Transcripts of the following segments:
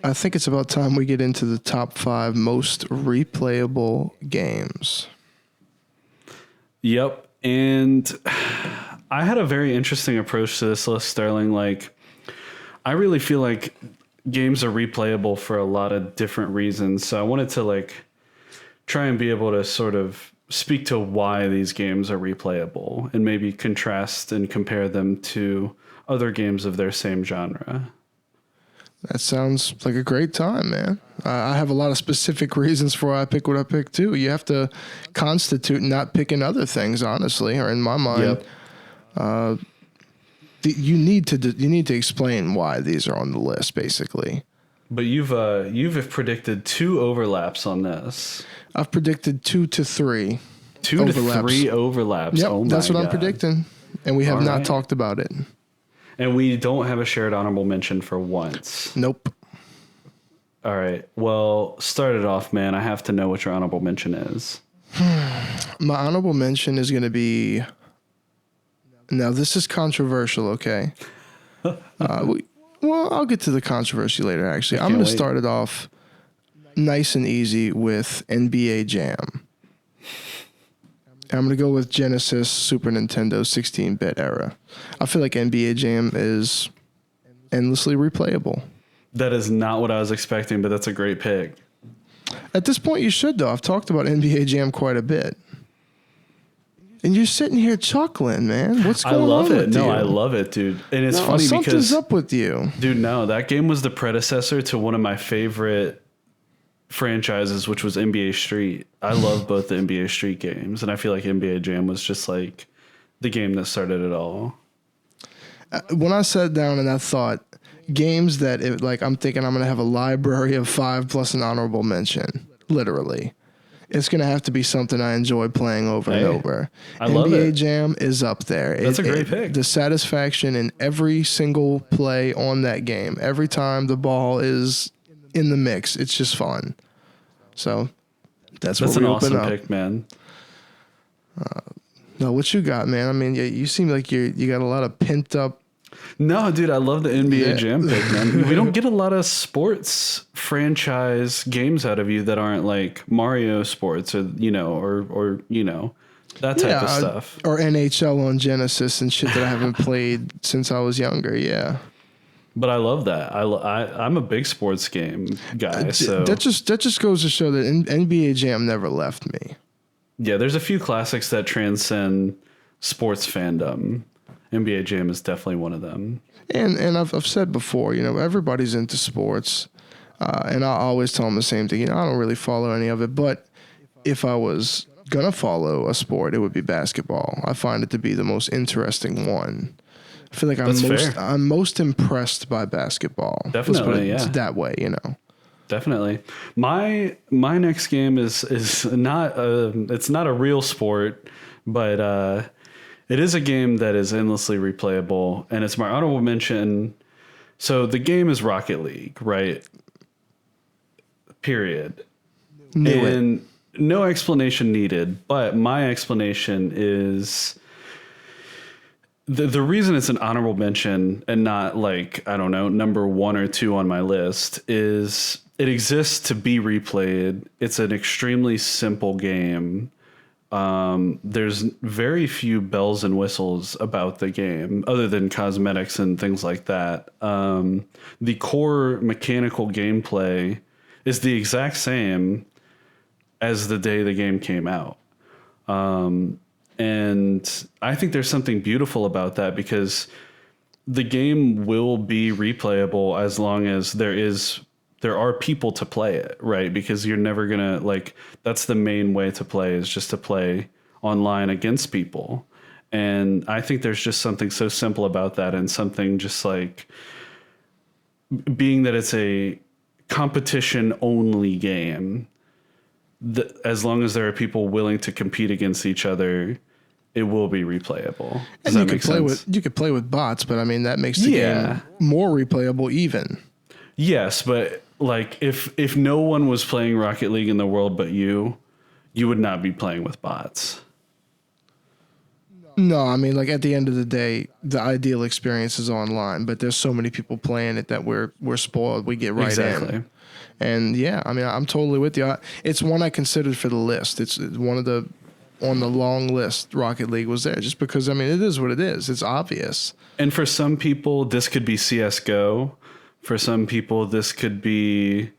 I think it's about time we get into the top 5 most replayable games. Yep. And I had a very interesting approach to this list, Sterling. Like, I really feel like games are replayable for a lot of different reasons. So I wanted to try and be able to sort of speak to why these games are replayable and maybe contrast and compare them to other games of their same genre. That sounds like a great time, man. I have a lot of specific reasons for why I pick what I pick, too. You have to constitute not picking other things, honestly, or in my mind. Yep. You need to explain why these are on the list, basically. But you've predicted 2 overlaps on this. I've predicted 2 to 3 2 overlaps. to 3 overlaps. Yep, oh my that's what God. I'm predicting. And we have All not right. talked about it. And we don't have a shared honorable mention for once. Nope. All right. Well, start it off, man. I have to know what your honorable mention is. My honorable mention is going to be... Now, this is controversial, okay? I'll get to the controversy later, actually. I'm going to start it off nice and easy with NBA Jam. I'm going to go with Genesis, Super Nintendo, 16-bit era. I feel like NBA Jam is endlessly replayable. That is not what I was expecting, but that's a great pick. At this point, you should, though. I've talked about NBA Jam quite a bit. And you're sitting here chuckling, man. What's going on with you? I love it, dude. And it's funny something's because... up with you. Dude, no. That game was the predecessor to one of my favorite franchises, which was NBA Street. I love both the NBA Street games, and I feel like NBA Jam was just like the game that started it all. When I sat down and I thought games that I'm thinking I'm going to have a library of 5 plus an honorable mention, literally. It's going to have to be something I enjoy playing over and over. I love NBA it. Jam is up there. That's a great pick. The satisfaction in every single play on that game, every time the ball is in the mix, it's just fun. So that's what we open up. That's an awesome pick, man. Now, what you got, man? I mean, you seem like you got a lot of pent up. No, dude, I love the NBA Jam pick, man. We don't get a lot of sports franchise games out of you that aren't like Mario Sports or that type of stuff. Or NHL on Genesis and shit that I haven't played since I was younger. Yeah. But I love that. I'm a big sports game guy. So that just goes to show that NBA Jam never left me. Yeah, there's a few classics that transcend sports fandom. NBA Jam is definitely one of them. And I've said before, everybody's into sports, and I always tell them the same thing. I don't really follow any of it, but if I was gonna follow a sport, it would be basketball. I find it to be the most interesting one. I feel like I'm most impressed by basketball. Definitely, Let's put it that way, Definitely. My next game is not it's not a real sport, but it is a game that is endlessly replayable, and it's my honorable mention. So the game is Rocket League, right? Period. And no explanation needed, but my explanation is the reason it's an honorable mention and not number 1 or 2 on my list is it exists to be replayed. It's an extremely simple game. There's very few bells and whistles about the game other than cosmetics and things like that. The core mechanical gameplay is the exact same as the day the game came out. And I think there's something beautiful about that because the game will be replayable as long as there are people to play it, right? Because you're never going to that's the main way to play is just to play online against people. And I think there's just something so simple about that and something just being that it's a competition only game, as long as there are people willing to compete against each other, it will be replayable. Does that make sense? You could play with bots, but I mean, that makes the game more replayable even. Yes, but if no one was playing Rocket League in the world but you would not be playing with bots. No, I mean, like at the end of the day, the ideal experience is online, but there's so many people playing it that we're spoiled. We get right Exactly. in. And yeah, I mean, I'm totally with you. It's one I considered for the list. It's one of the on the long list. Rocket League was there just because I mean, it is what it is. It's obvious. And for some people, this could be CS:GO. For some people, this could be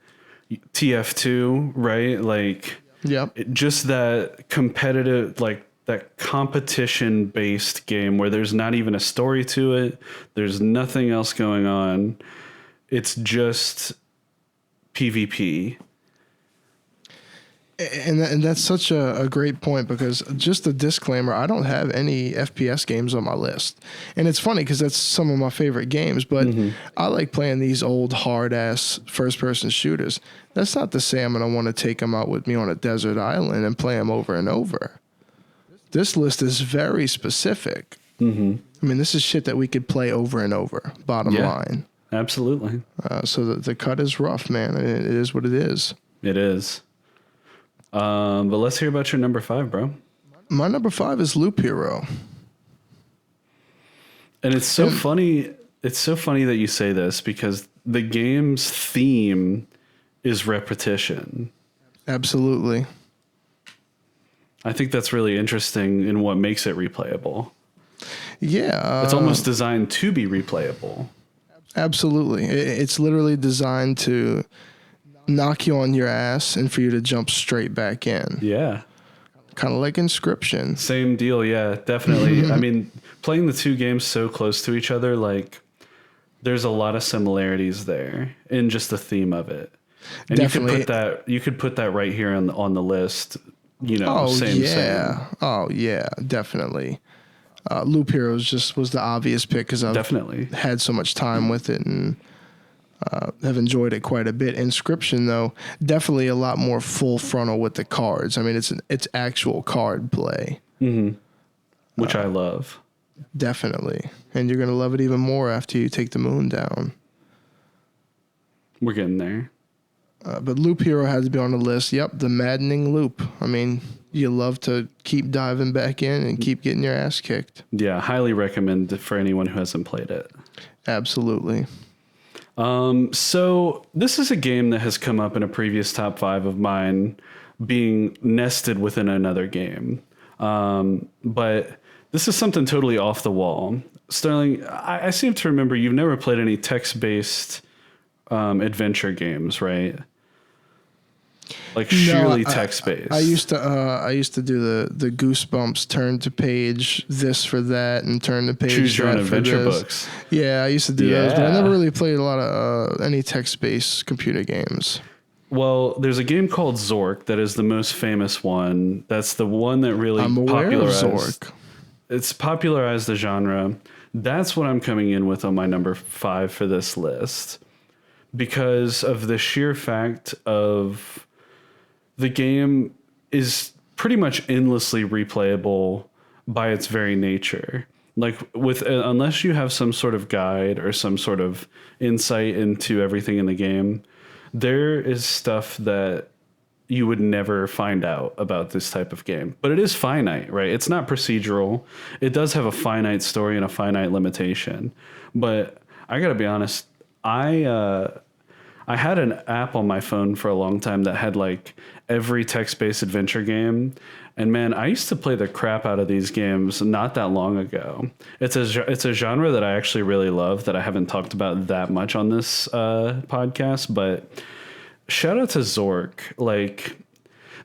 TF2, right? Like, Yep. just that competitive, like that competition based game where there's not even a story to it. There's nothing else going on. It's just PvP. And that's such a great point because just a disclaimer, I don't have any FPS games on my list. And it's funny because that's some of my favorite games, but I like playing these old hard-ass first-person shooters. That's not to say I'm going to want to take them out with me on a desert island and play them over and over. This list is very specific. I mean, this is shit that we could play over and over, bottom line. Absolutely. So the cut is rough, man. It is what it is. It is. But let's hear about your number 5, bro. My number 5 is Loop Hero. And it's so funny. It's so funny that you say this because the game's theme is repetition. Absolutely. I think that's really interesting in what makes it replayable. Yeah. It's almost designed to be replayable. Absolutely. It's literally designed to knock you on your ass and for you to jump straight back in. Yeah. Kind of like Inscription. Same deal. Yeah, definitely. I mean, playing the two games so close to each other, like there's a lot of similarities there in just the theme of it. And Definitely. you could put that right here on the list. You know, Same. Oh yeah, definitely. Loop Heroes was the obvious pick because I've definitely had so much time with it and have enjoyed it quite a bit. Inscription though, definitely a lot more full frontal with the cards. I mean, it's actual card play, which I love. Definitely, and you're gonna love it even more after you take the moon down. We're getting there. But Loop Hero had to be on the list. Yep, the maddening loop. I mean, you love to keep diving back in and keep getting your ass kicked. Yeah, highly recommend for anyone who hasn't played it. Absolutely. So this is a game that has come up in a previous top 5 of mine being nested within another game. But this is something totally off the wall. Sterling, I seem to remember you've never played any text-based adventure games, right? Like surely text-based. I used to do the Goosebumps turn to page this for that and turn to page choose your own that for adventure this. books. Yeah, I used to do those, but I never really played a lot of any text-based computer games. Well, there's a game called Zork that is the most famous one. That's the one that really I'm aware of popularized. Zork. It's popularized the genre. That's what I'm coming in with on my number 5 for this list because of the sheer fact of the game is pretty much endlessly replayable by its very nature. Like with unless you have some sort of guide or some sort of insight into everything in the game, there is stuff that you would never find out about this type of game. But it is finite, right? It's not procedural. It does have a finite story and a finite limitation. But I got to be honest, I had an app on my phone for a long time that had like every text-based adventure game. And man, I used to play the crap out of these games not that long ago. It's a genre that I actually really love that I haven't talked about that much on this podcast, but shout out to Zork. Like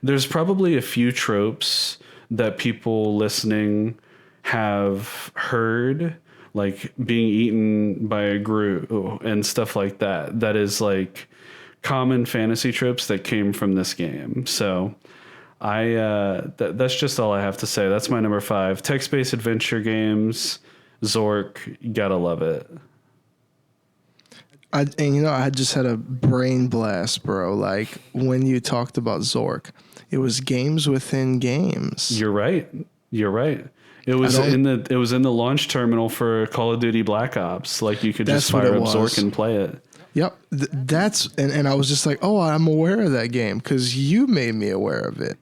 there's probably a few tropes that people listening have heard, like being eaten by a Gru and stuff like that. That is like common fantasy tropes that came from this game. So that's just all I have to say. That's my number 5. Text-based adventure games, Zork, you gotta love it. I just had a brain blast, bro. Like when you talked about Zork, it was games within games. You're right. It was in the launch terminal for Call of Duty Black Ops. Like you could just fire up Zork and play it. Yep, and I was just like, oh, I'm aware of that game because you made me aware of it.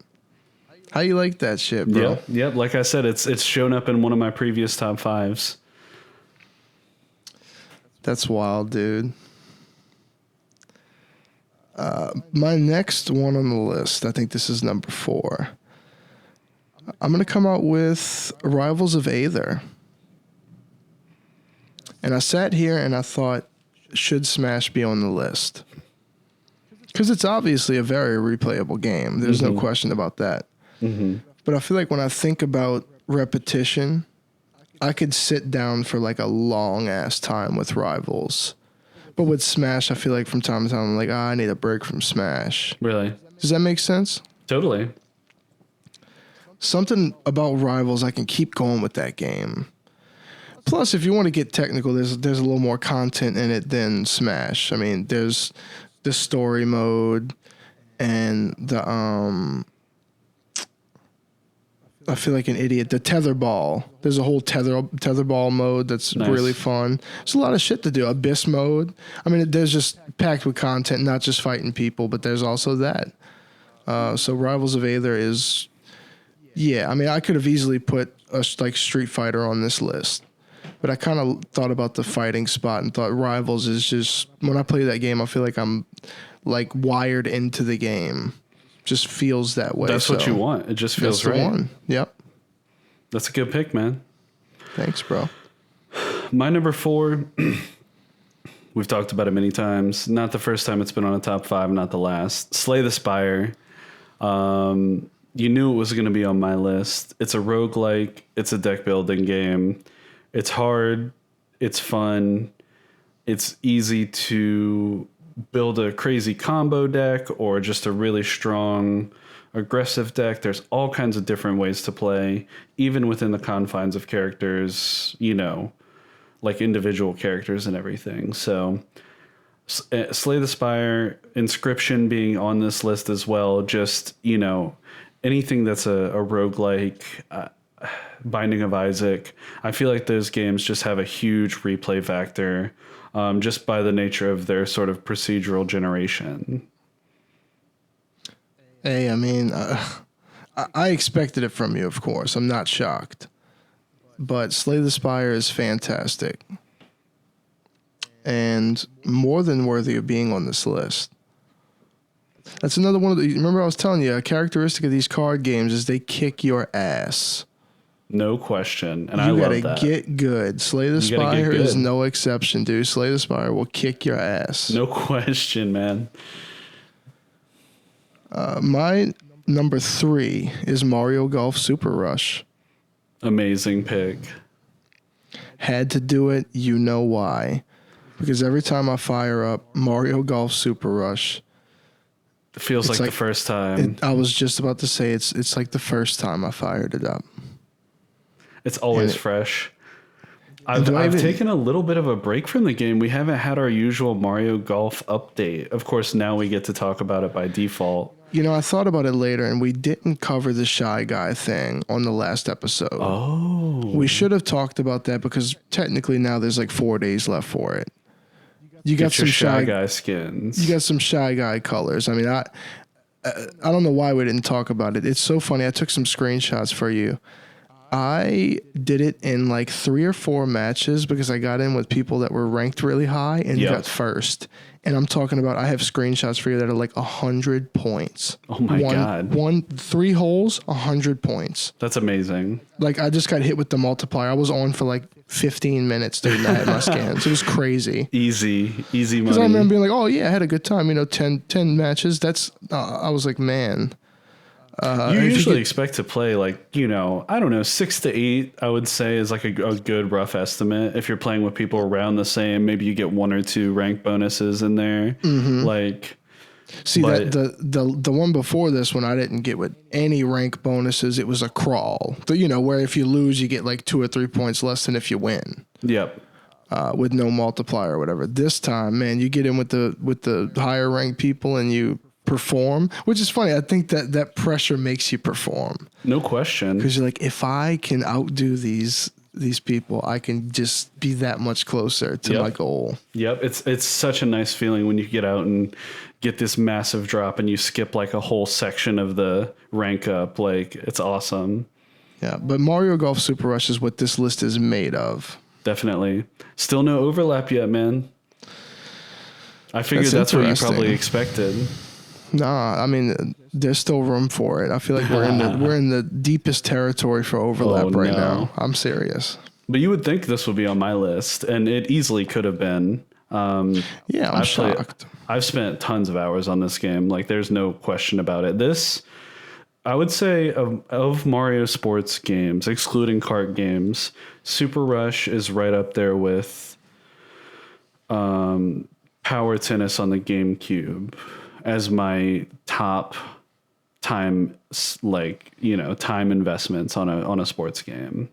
How you like that shit, bro? Yep. Like I said, it's shown up in one of my previous top 5s. That's wild, dude. My next one on the list, I think this is number 4. I'm going to come out with Rivals of Aether. And I sat here and I thought, should Smash be on the list? Because it's obviously a very replayable game. There's no question about that. But I feel like when I think about repetition, I could sit down for like a long ass time with Rivals. But with Smash, I feel like from time to time, I'm like, I need a break from Smash. Really? Does that make sense? Totally. Something about Rivals, I can keep going with that game. Plus, if you want to get technical, there's a little more content in it than Smash. I mean, there's the story mode and the I feel like an idiot. The tetherball. There's a whole tetherball mode that's really fun. There's a lot of shit to do. Abyss mode. I mean, there's just packed with content, not just fighting people, but there's also that. So Rivals of Aether is, I mean, I could have easily put like Street Fighter on this list, but I kind of thought about the fighting spot and thought Rivals is just, when I play that game, I feel like I'm like wired into the game. Just feels that way. That's what you want. It just feels right. One. Yep. That's a good pick, man. Thanks, bro. My number 4, we've talked about it many times. Not the first time it's been on a top 5, not the last. Slay the Spire. You knew it was going to be on my list. It's a roguelike. It's a deck building game. It's hard. It's fun. It's easy to build a crazy combo deck or just a really strong aggressive deck. There's all kinds of different ways to play, even within the confines of characters, you know, like individual characters and everything. So Slay the Spire, Inscription being on this list as well. Just, you know, anything that's a roguelike, Binding of Isaac. I feel like those games just have a huge replay factor. Just by the nature of their sort of procedural generation. Hey, I mean, I expected it from you, of course. I'm not shocked. But Slay the Spire is fantastic. And more than worthy of being on this list. That's another one of the... Remember I was telling you, a characteristic of these card games is they kick your ass. No question. And I love that. You gotta get good. Slay the Spire is no exception, dude. Slay the Spire will kick your ass. No question, man. My number 3 is Mario Golf Super Rush. Amazing pick. Had to do it. You know why. Because every time I fire up Mario Golf Super Rush, it feels like the first time. I was just about to say it's like the first time I fired it up. It's always fresh. I've taken a little bit of a break from the game. We haven't had our usual Mario Golf update. Of course, now we get to talk about it by default. You know, I thought about it later, and we didn't cover the Shy Guy thing on the last episode. Oh. We should have talked about that because technically now there's like 4 days left for it. You got some Shy Guy skins. You got some Shy Guy colors. I mean, I don't know why we didn't talk about it. It's so funny. I took some screenshots for you. I did it in like 3 or 4 matches because I got in with people that were ranked really high and got first. And I'm talking about, I have screenshots for you that are like 100 points. Oh my God. 3 holes, 100 points. That's amazing. Like I just got hit with the multiplier. I was on for like 15 minutes, dude, and I had my scans. It was crazy. Easy money. Because I remember being like, oh yeah, I had a good time. You know, 10 matches. That's, I was like, man. You usually expect to play like, you know, I don't know, 6 to 8, I would say is like a good rough estimate. If you're playing with people around the same, maybe you get 1 or 2 rank bonuses in there. Mm-hmm. Like, see, that the one before this one, I didn't get with any rank bonuses. It was a crawl, you know, where if you lose, you get like 2 or 3 points less than if you win. Yep. With no multiplier or whatever. This time, man, you get in with the higher ranked people and you perform, which is funny. I think that pressure makes you perform. No question. Because you're like, if I can outdo these these people, I can just be that much closer to my goal. Yep. It's such a nice feeling when you get out and get this massive drop and you skip like a whole section of the rank up. Like, it's awesome. Yeah, but Mario Golf Super Rush is what this list is made of. Definitely. Still no overlap yet, man. I figured that's what you probably expected. Nah, I mean, there's still room for it. I feel like we're in the deepest territory for overlap now. I'm serious. But you would think this would be on my list, and it easily could have been. I'm shocked. I've spent tons of hours on this game. Like, there's no question about it. This, I would say, of Mario sports games, excluding kart games, Super Rush is right up there with Power Tennis on the GameCube as my top time investments on a sports game.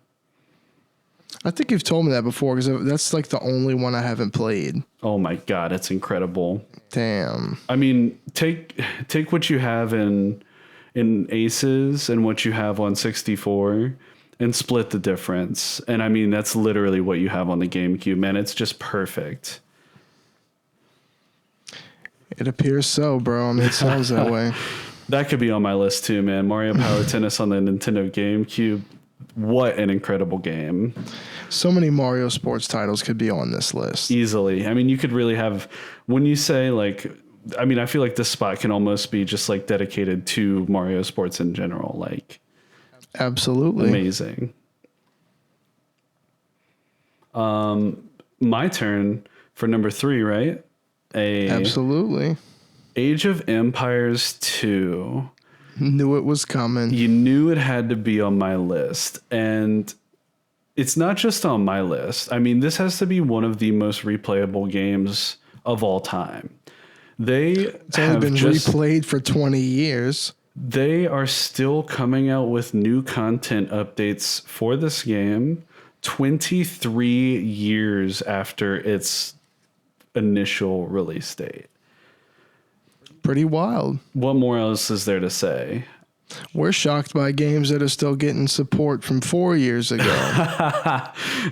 I think you've told me that before, because that's like the only one I haven't played. Oh my God, it's incredible. Damn. I mean, take what you have in Aces and what you have on 64 and split the difference. And I mean, that's literally what you have on the GameCube, man. It's just perfect. It appears so, bro. I mean, it sounds that way. That could be on my list too, man. Mario Power Tennis on the Nintendo GameCube. What an incredible game. So many Mario sports titles could be on this list. Easily. I mean, you could really have, when you say like, I mean, I feel like this spot can almost be just like dedicated to Mario sports in general. Like, absolutely amazing. My turn for number 3, right? Absolutely. Age of Empires 2. Knew it was coming. You knew it had to be on my list. And it's not just on my list. I mean, this has to be one of the most replayable games of all time. It's only been replayed for 20 years. They are still coming out with new content updates for this game 23 years after its initial release date. Pretty wild. What more else is there to say? We're shocked by games that are still getting support from 4 years ago.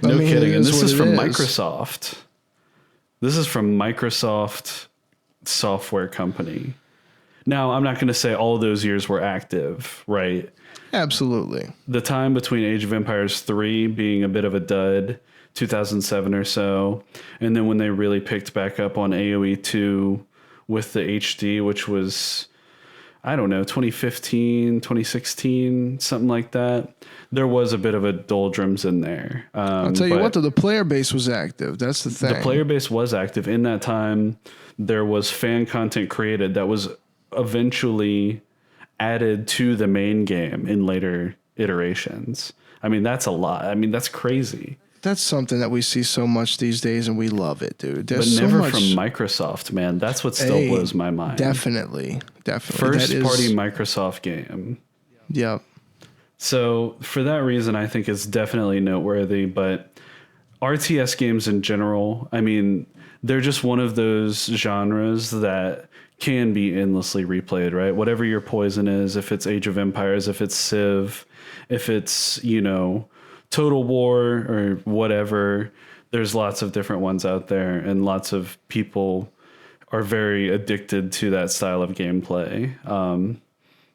No kidding. And this is from Microsoft. This is from Microsoft Software Company. Now, I'm not going to say all those years were active, right? Absolutely. The time between Age of Empires 3 being a bit of a dud, 2007 or so, and then when they really picked back up on AoE 2 with the HD, which was, I don't know, 2015, 2016, something like that. There was a bit of a doldrums in there. I'll tell you what, though, the player base was active. That's the thing. The player base was active. In that time, there was fan content created that was eventually added to the main game in later iterations. I mean, that's a lot. I mean, that's crazy. That's something that we see so much these days, and we love it, dude. There's but never from Microsoft, man. That's what still blows my mind. Definitely. First party Microsoft game. Yep. So for that reason, I think it's definitely noteworthy. But RTS games in general, I mean, they're just one of those genres that can be endlessly replayed, right? Whatever your poison is, if it's Age of Empires, if it's Civ, if it's, Total War or whatever, there's lots of different ones out there, and lots of people are very addicted to that style of gameplay,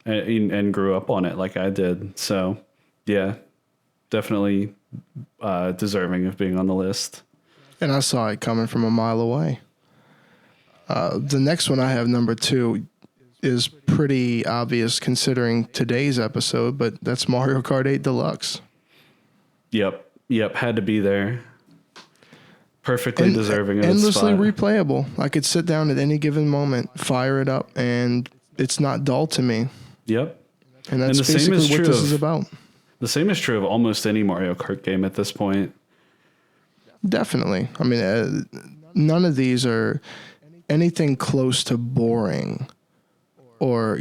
and grew up on it like I did. So yeah, definitely deserving of being on the list. And I saw it coming from a mile away. The next one I have, number 2, is pretty obvious considering today's episode, but that's Mario Kart 8 Deluxe. Yep, had to be there. Perfectly deserving of its endlessly spot. replayable. I could sit down at any given moment, fire it up, and it's not dull to me. Yep. And that's basically what this is about. The same is true of almost any Mario Kart game at this point. Definitely. I mean, none of these are anything close to boring or,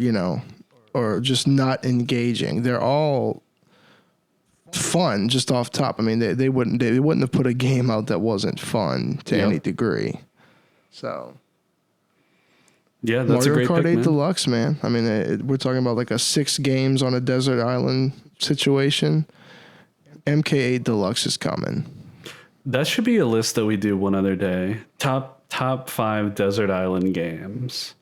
or just not engaging. They're all fun just off top. I mean, they wouldn't have put a game out that wasn't fun to any degree. So yeah, that's Mario a great Kart pick, 8 man. Deluxe, man. I mean, we're talking about like a 6 games on a desert island situation, MK8 Deluxe is coming. That should be a list that we do one other day. Top 5 desert island games.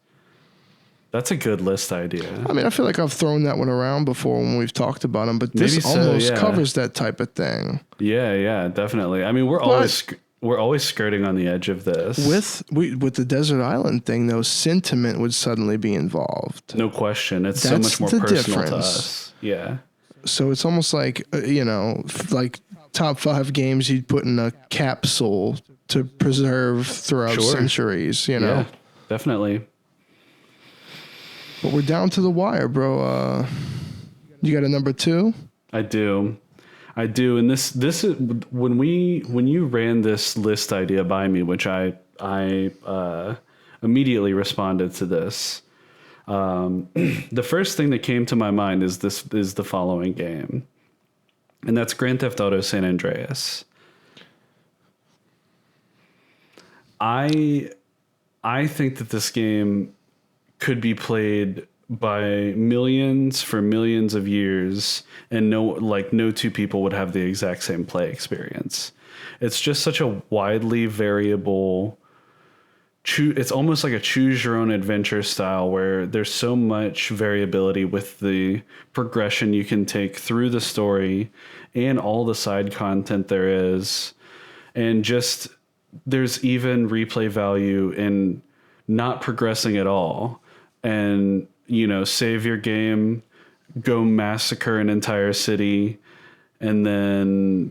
That's a good list idea. I mean, I feel like I've thrown that one around before when we've talked about them, but this Maybe so, almost yeah. covers that type of thing. Yeah, definitely. I mean, we're always skirting on the edge of this. With the desert island thing, though, sentiment would suddenly be involved. No question. It's so That's much more the personal to difference. us. Yeah. So it's almost like, like top 5 games you'd put in a capsule to preserve throughout centuries, Yeah, definitely. But we're down to the wire, bro. You got a number 2? I do. And this is when you ran this list idea by me, which I immediately responded to this. The first thing that came to my mind is the following game, and that's Grand Theft Auto San Andreas. I think that this game could be played by millions for millions of years, and no two people would have the exact same play experience. It's just such a widely variable. It's almost like a choose your own adventure style where there's so much variability with the progression you can take through the story and all the side content there is. And just there's even replay value in not progressing at all and, save your game, go massacre an entire city, and then,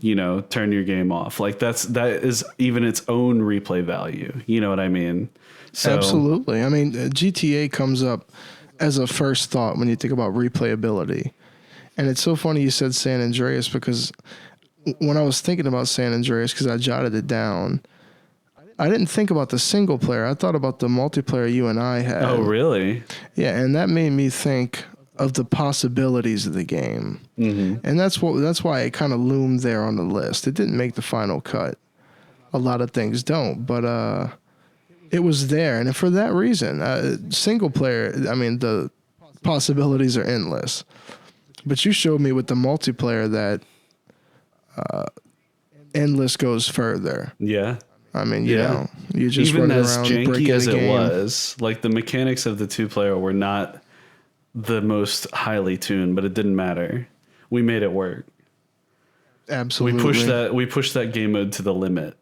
turn your game off. Like that is even its own replay value. You know what I mean? So, absolutely. I mean, GTA comes up as a first thought when you think about replayability. And it's so funny you said San Andreas, because when I was thinking about San Andreas, because I jotted it down, I didn't think about the single player. I thought about the multiplayer you and I had. Oh, really? Yeah, and that made me think of the possibilities of the game. Mm-hmm. And that's why it kind of loomed there on the list. It didn't make the final cut. A lot of things don't, but it was there. And for that reason, single player, I mean, the possibilities are endless. But you showed me with the multiplayer that endless goes further. Yeah. I mean, you just even run as around janky as it game. was, like the mechanics of the 2-player were not the most highly tuned, but it didn't matter. We made it work. Absolutely. We pushed that game mode to the limit.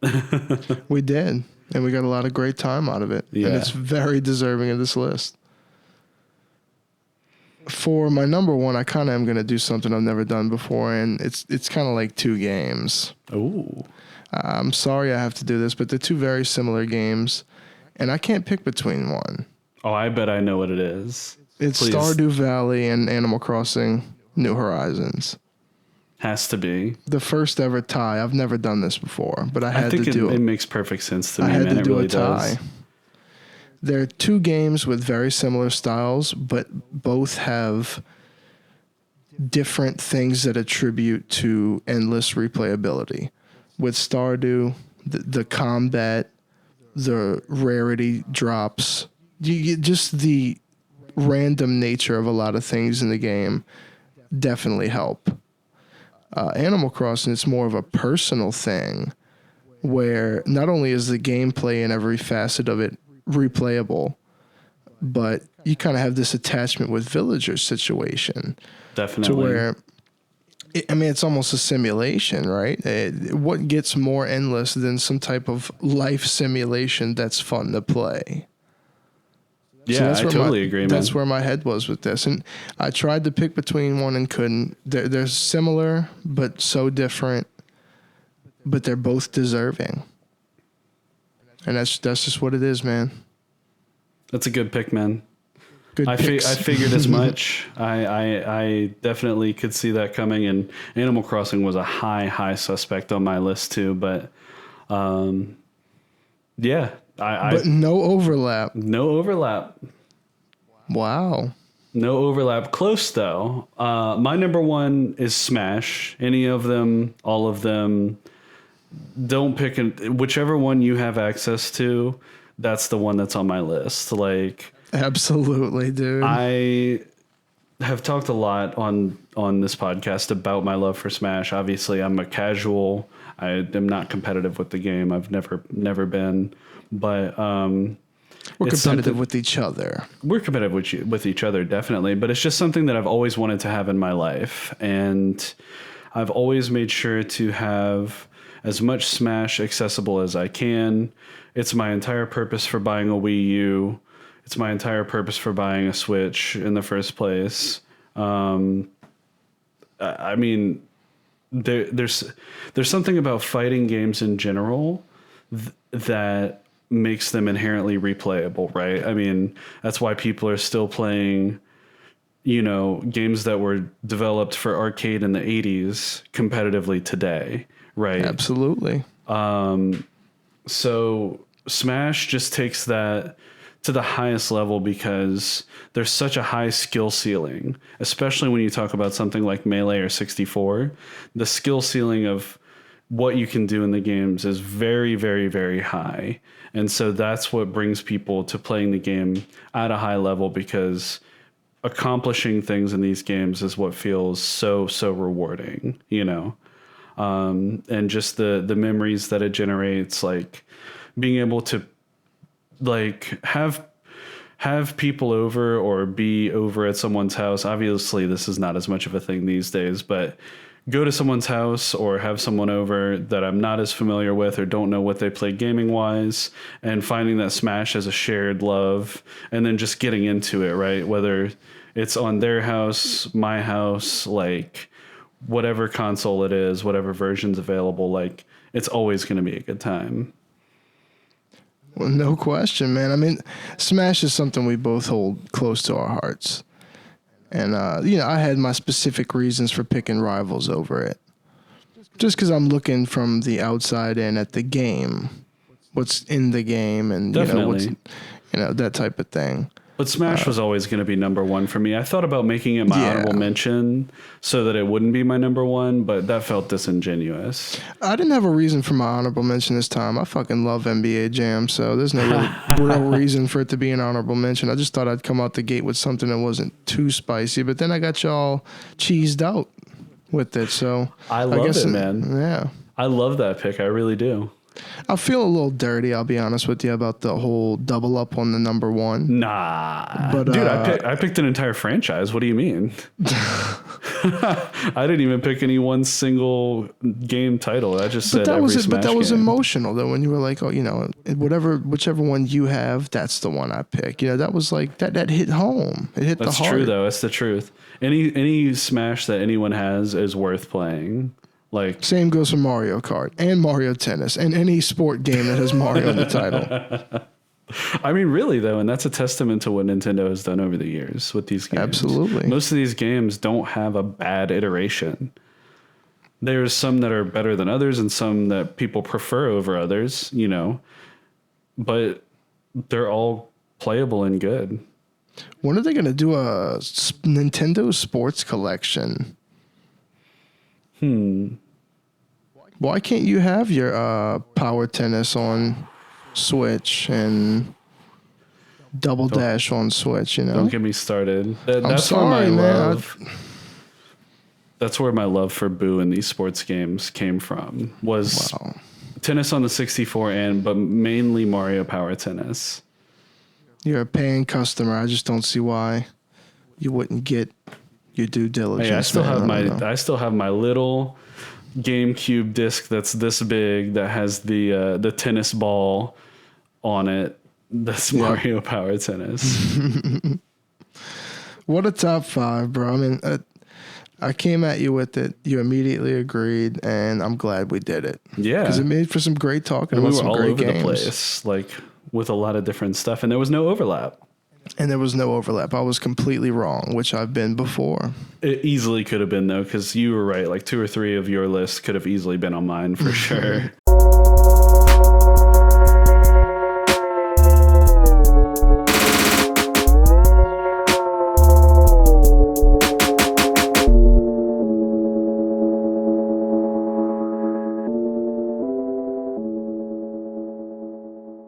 We did, and we got a lot of great time out of it. Yeah. And it's very deserving of this list. For my number 1, I kind of am going to do something I've never done before, and it's kind of like 2 games. Ooh. I'm sorry I have to do this, but they're 2 very similar games, and I can't pick between one. Oh, I bet I know what it is. It's Please. Stardew Valley and Animal Crossing New Horizons. Has to be. The first ever tie. I've never done this before, but I think to do it. It makes perfect sense to me, I had man. to It do really a tie. does. They're 2 games with very similar styles, but both have different things that attribute to endless replayability. With Stardew, the combat, the rarity drops, you get just the random nature of a lot of things in the game definitely help. Animal Crossing, it's more of a personal thing where not only is the gameplay and every facet of it replayable, but you kind of have this attachment with villagers situation. Definitely. To where, it's almost a simulation, right? What gets more endless than some type of life simulation that's fun to play? Yeah, I totally agree, man. That's where my head was with this. And I tried to pick between one and couldn't. They're similar, but so different. But they're both deserving. And that's just what it is, man. That's a good pick, man. I figured as much. I definitely could see that coming, and Animal Crossing was a high suspect on my list too. But yeah, but no overlap. No overlap. Wow. No overlap. Close though. My number 1 is Smash. Any of them, all of them. Don't pick whichever one you have access to. That's the one that's on my list. Like. Absolutely, dude. have talked a lot on this podcast about my love for Smash. Obviously, I'm a casual. I am not competitive with the game. I've never been, but we're competitive with each other. We're competitive with each other, definitely. But it's just something that I've always wanted to have in my life, and I've always made sure to have as much Smash accessible as I can. It's my entire purpose for buying a Wii U. It's my entire purpose for buying a Switch in the first place. I mean, there's something about fighting games in general that makes them inherently replayable, right? I mean, that's why people are still playing, games that were developed for arcade in the 80s competitively today, right? Absolutely. So Smash just takes that to the highest level because there's such a high skill ceiling, especially when you talk about something like Melee or 64. The skill ceiling of what you can do in the games is very, very, very high. And so that's what brings people to playing the game at a high level, because accomplishing things in these games is what feels so rewarding, and just the memories that it generates, like being able to like have people over or be over at someone's house. Obviously, this is not as much of a thing these days, but go to someone's house or have someone over that I'm not as familiar with or don't know what they play gaming wise, and finding that Smash as a shared love, and then just getting into it, right? Whether it's on their house, my house, like whatever console it is, whatever version's available, like it's always going to be a good time. Well, no question, man. I mean, Smash is something we both hold close to our hearts. And, I had my specific reasons for picking Rivals over it. Just because I'm looking from the outside in at the game, what's in the game, and, Definitely. That type of thing. But Smash was always going to be number one for me. I thought about making it my honorable mention so that it wouldn't be my number one, but that felt disingenuous. I didn't have a reason for my honorable mention this time. I fucking love NBA Jam, so there's no real reason for it to be an honorable mention. I just thought I'd come out the gate with something that wasn't too spicy, but then I got y'all cheesed out with it, so I love it, man. Yeah. I love that pick. I really do. I feel a little dirty, I'll be honest with you, about the whole double up on the number one. Nah. But, dude, I picked an entire franchise. What do you mean? I didn't even pick any one single game title. I just said every Smash game. But that was emotional, though, when you were like, whichever one you have, that's the one I pick. That was like, that hit home. It hit the heart. That's true, though. That's the truth. Any Smash that anyone has is worth playing. Like, same goes for Mario Kart and Mario Tennis and any sport game that has Mario in the title. I mean, really, though, and that's a testament to what Nintendo has done over the years with these games. Absolutely. Most of these games don't have a bad iteration. There's some that are better than others and some that people prefer over others, but they're all playable and good. When are they going to do a Nintendo Sports Collection? Why can't you have your Power Tennis on Switch and Double Dash on Switch? Don't get me started. That's where my love. That's where my love for Boo and these sports games came from. Was tennis on the 64 but mainly Mario Power Tennis. You're a paying customer. I just don't see why you wouldn't get your due diligence. Hey, I still have my little GameCube disc that's this big that has the tennis ball on it. That's Mario Power Tennis. What a top 5, bro. I mean, I came at you with it. You immediately agreed, and I'm glad we did it. Yeah, because it made for some great talking about some great games. We were all over the place, like with a lot of different stuff, and there was no overlap. And there was no overlap. I was completely wrong, which I've been before. It easily could have been, though, because you were right. Like 2 or 3 of your lists could have easily been on mine for sure.